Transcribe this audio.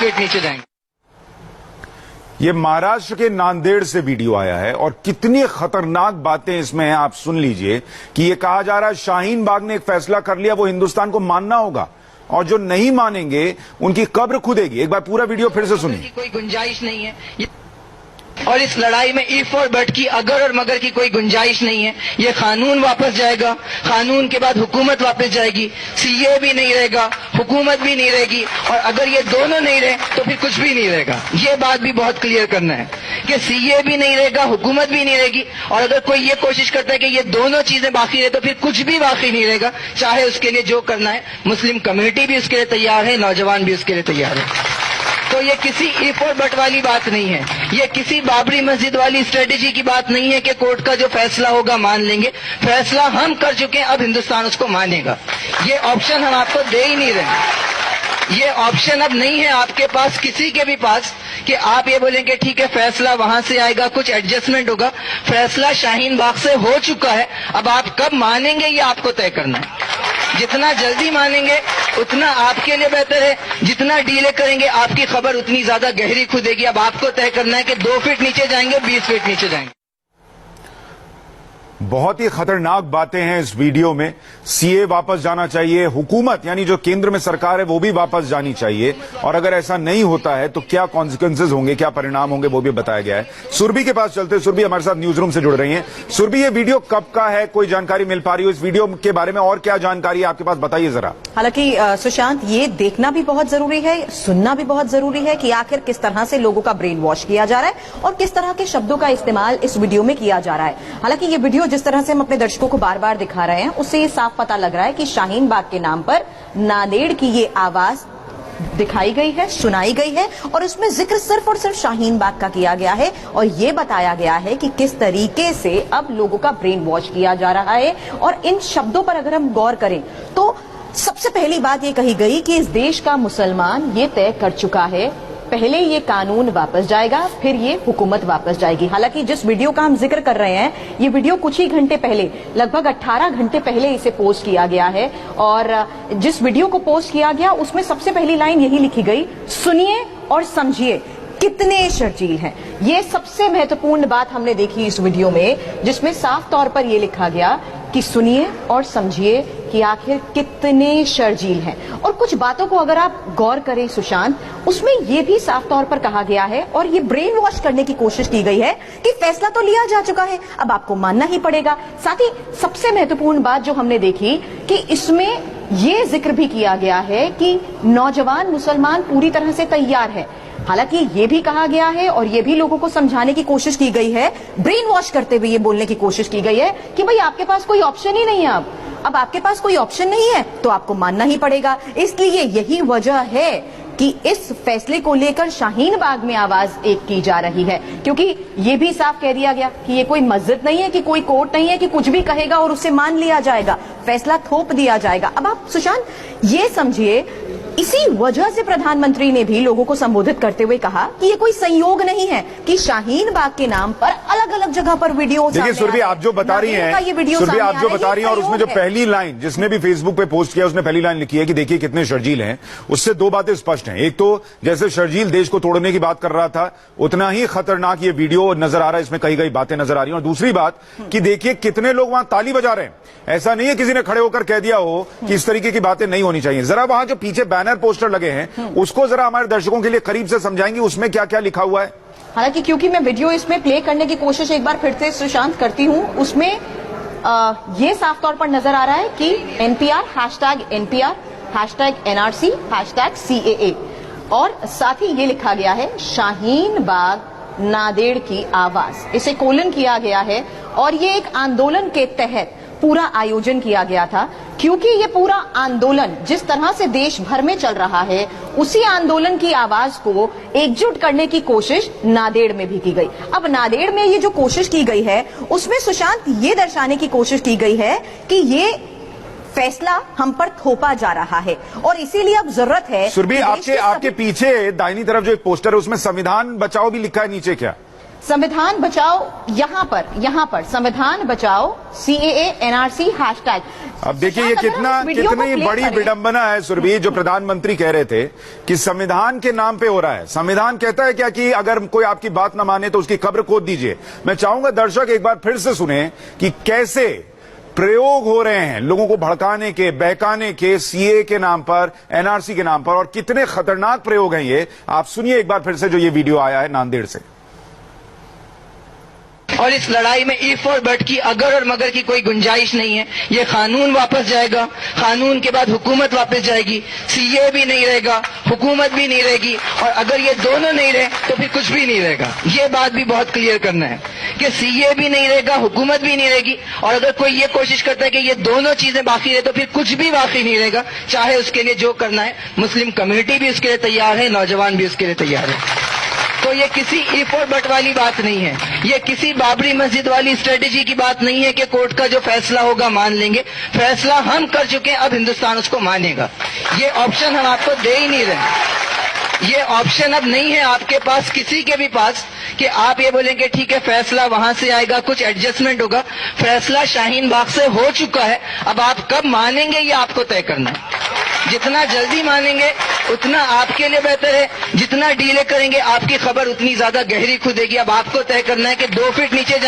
Feet नीचे जाएंगे। ये महाराष्ट्र के नांदेड़ से वीडियो आया है और कितनी खतरनाक बातें इसमें हैं आप सुन लीजिए कि ये कहा जा रहा है शाहीन बाग ने एक फैसला कर लिया, वो हिंदुस्तान को मानना होगा और जो नहीं मानेंगे उनकी कब्र खुदेगी। एक बार पूरा वीडियो फिर से सुनिए। कोई गुंजाइश नहीं है और इस लड़ाई में इफ और बट की, अगर और मगर की कोई गुंजाइश नहीं है। ये कानून वापस जाएगा, कानून के बाद हुकूमत वापस जाएगी, सीए भी नहीं रहेगा, हुकूमत भी नहीं रहेगी, और अगर ये दोनों नहीं रहे तो फिर कुछ भी नहीं रहेगा। ये बात भी बहुत क्लियर करना है कि सीए भी नहीं रहेगा, हुकूमत भी नहीं रहेगी, और अगर कोई ये कोशिश करता है कि ये दोनों चीजें बाकी रहे तो फिर कुछ भी बाकी नहीं रहेगा। चाहे उसके लिए जो करना है, मुस्लिम कम्युनिटी भी उसके लिए तैयार है, नौजवान भी उसके लिए तैयार है। तो ये किसी इफ और बट वाली बात नहीं है, ये किसी बाबरी मस्जिद वाली स्ट्रेटेजी की बात नहीं है कि कोर्ट का जो फैसला होगा मान लेंगे। फैसला हम कर चुके हैं, अब हिंदुस्तान उसको मानेगा। ये ऑप्शन हम आपको दे ही नहीं रहे। ये ऑप्शन अब नहीं है आपके पास, किसी के भी पास, कि आप ये बोलेंगे ठीक है फैसला वहां से आएगा, कुछ एडजस्टमेंट होगा। फैसला शाहीन बाग से हो चुका है, अब आप कब मानेंगे ये आपको तय करना है। जितना जल्दी मानेंगे उतना आपके लिए बेहतर है, जितना डीले करेंगे आपकी खबर उतनी ज्यादा गहरी खुदेगी। अब आपको तय करना है कि 2 फीट नीचे जाएंगे, 20 फीट नीचे जाएंगे। बहुत ही खतरनाक बातें हैं इस वीडियो में। सीए वापस जाना चाहिए, हुकूमत यानी जो केंद्र में सरकार है वो भी वापस जानी चाहिए, और अगर ऐसा नहीं होता है तो क्या कॉन्सिक्वेंसेज होंगे, क्या परिणाम होंगे, वो भी बताया गया है। सुरभि के पास चलते हैं। सुरभि हमारे साथ न्यूज रूम से जुड़ रही हैं। सुरभि, ये वीडियो कब का है, कोई जानकारी मिल पा रही हो इस वीडियो के बारे में, और क्या जानकारी है आपके पास, बताइए जरा। हालांकि सुशांत, ये देखना भी बहुत जरूरी है, सुनना भी बहुत जरूरी है कि आखिर किस तरह से लोगों का ब्रेन वॉश किया जा रहा है और किस तरह के शब्दों का इस्तेमाल इस वीडियो में किया जा रहा है। हालांकि ये वीडियो जिस तरह से हम अपने दर्शकों को बार बार दिखा रहे हैं, उससे ये साफ पता लग रहा है कि शाहीन बाग के नाम पर नांदेड़ की ये आवाज दिखाई गई है, सुनाई गई है, और उसमें जिक्र सिर्फ और सिर्फ शाहीन बाग का किया गया है और ये बताया गया है कि किस तरीके से अब लोगों का ब्रेन वॉश किया जा रहा है। और इन शब्दों पर अगर हम गौर करें तो सबसे पहली बात ये कही गई कि इस देश का मुसलमान ये तय कर चुका है, पहले ये कानून वापस जाएगा, फिर ये हुकूमत वापस जाएगी। हालांकि जिस वीडियो का हम जिक्र कर रहे हैं, ये वीडियो कुछ ही घंटे पहले, लगभग 18 घंटे पहले इसे पोस्ट किया गया है, और जिस वीडियो को पोस्ट किया गया उसमें सबसे पहली लाइन यही लिखी गई, सुनिए और समझिए कितने शर्जील हैं। ये सबसे महत्वपूर्ण बात हमने देखी इस वीडियो में, जिसमें साफ तौर पर यह लिखा गया कि सुनिए और समझिए कि आखिर कितने शर्जील हैं। और कुछ बातों को अगर आप गौर करें सुशांत, उसमें यह भी साफ तौर पर कहा गया है और ये ब्रेन वॉश करने की कोशिश की गई है कि फैसला तो लिया जा चुका है, अब आपको मानना ही पड़ेगा। साथ ही सबसे महत्वपूर्ण बात जो हमने देखी कि इसमें यह जिक्र भी किया गया है कि नौजवान मुसलमान पूरी तरह से तैयार है। हालांकि ये भी कहा गया है और ये भी लोगों को समझाने की कोशिश की गई है, ब्रेन वॉश करते हुए ये बोलने की कोशिश की गई है कि भाई आपके पास कोई ऑप्शन ही नहीं है। अब आपके पास कोई ऑप्शन नहीं है तो आपको मानना ही पड़ेगा। इसलिए यही वजह है कि इस फैसले को लेकर शाहीन बाग में आवाज एक की जा रही है, क्योंकि ये भी साफ कह दिया गया कि ये कोई मस्जिद नहीं है, कि कोई कोर्ट नहीं है कि कुछ भी कहेगा और उसे मान लिया जाएगा, फैसला थोप दिया जाएगा। अब आप सुशांत ये समझिए, इसी वजह से प्रधानमंत्री ने भी लोगों को संबोधित करते हुए कहा कि ये कोई संयोग नहीं है कि शाहीन बाग के नाम पर अलग अलग जगह पर वीडियो। देखिए सुरभि, आप जो बता रही हैं, सुरभि आप जो बता रही हैं, और उसमें जो पहली लाइन जिसने भी फेसबुक पे पोस्ट किया उसने पहली लाइन लिखी है कि देखिए कितने शर्जील हैं, उससे दो बातें स्पष्ट हैं। एक तो जैसे शर्जील देश को तोड़ने की बात कर रहा था, उतना ही खतरनाक ये वीडियो नजर आ रहा है, इसमें कई बातें नजर आ रही हैं। और दूसरी बात कि देखिए कितने लोग वहां ताली बजा रहे हैं। ऐसा नहीं है किसी ने खड़े होकर कह दिया हो कि इस तरीके की बातें नहीं होनी चाहिए। जरा वहां जो पीछे बैनर पोस्टर लगे हैं उसको जरा हमारे दर्शकों के लिए करीब से समझाएंगे, उसमें क्या क्या लिखा हुआ है। हालांकि क्योंकि मैं वीडियो इसमें प्ले करने की कोशिश एक बार फिर से सुशांत करती हूं, उसमें ये साफ तौर पर नजर आ रहा है कि NPR, hashtag NRC, hashtag CAA, और साथ ही ये लिखा गया है शाहीन बाग नांदेड़ की आवाज, इसे कोलन किया गया है। और ये एक आंदोलन के तहत पूरा आयोजन किया गया था, क्योंकि ये पूरा आंदोलन जिस तरह से देश भर में चल रहा है, उसी आंदोलन की आवाज को एकजुट करने की कोशिश नांदेड़ में भी की गई। अब नांदेड़ में ये जो कोशिश की गई है उसमें सुशांत ये दर्शाने की कोशिश की गई है कि ये फैसला हम पर थोपा जा रहा है और इसीलिए अब जरूरत है। सुरभि, आपके पीछे दाहिनी तरफ जो एक पोस्टर है उसमें संविधान बचाओ भी लिखा है नीचे, क्या संविधान बचाओ यहां पर संविधान बचाओ CAA NRC हैशटैग। अब देखिए ये कितनी बड़ी विडंबना है सुरभि, जो प्रधानमंत्री कह रहे थे कि संविधान के नाम पे हो रहा है। संविधान कहता है क्या कि अगर कोई आपकी बात ना माने तो उसकी कब्र खोद दीजिए। मैं चाहूंगा दर्शक एक बार फिर से सुने कि कैसे प्रयोग हो रहे हैं लोगों को भड़काने के, बहकाने के, CAA के नाम पर, NRC के नाम पर, और कितने खतरनाक प्रयोग हैं ये। आप सुनिए एक बार फिर से जो ये वीडियो आया है नांदेड़ से। और इस लड़ाई में इफ और बट की, अगर और मगर की कोई गुंजाइश नहीं है। ये कानून वापस जाएगा, कानून के बाद हुकूमत वापस जाएगी, CAA भी नहीं रहेगा, हुकूमत भी नहीं रहेगी, और अगर ये दोनों नहीं रहे तो फिर कुछ भी नहीं रहेगा। ये बात भी बहुत क्लियर करना है कि CAA भी नहीं रहेगा, हुकूमत भी नहीं रहेगी, और अगर कोई ये कोशिश करता है कि ये दोनों चीजें बाकी रहे तो फिर कुछ भी बाकी नहीं रहेगा। चाहे उसके लिए जो करना है, मुस्लिम कम्युनिटी भी उसके लिए तैयार है, नौजवान भी उसके लिए तैयार है। तो ये किसी इफ और बट वाली बात नहीं है, ये किसी बाबरी मस्जिद वाली स्ट्रेटेजी की बात नहीं है कि कोर्ट का जो फैसला होगा मान लेंगे। फैसला हम कर चुके हैं, अब हिंदुस्तान उसको मानेगा। ये ऑप्शन हम आपको दे ही नहीं रहे। ये ऑप्शन अब नहीं है आपके पास, किसी के भी पास, कि आप ये बोलेंगे ठीक है फैसला वहां से आएगा, कुछ एडजस्टमेंट होगा। फैसला शाहीन बाग से हो चुका है, अब आप कब मानेंगे ये आपको तय करना है। जितना जल्दी मानेंगे उतना आपके लिए बेहतर है, जितना डीले करेंगे आपकी खबर उतनी ज्यादा गहरी खुदेगी। अब आपको तय करना है कि 2 फीट नीचे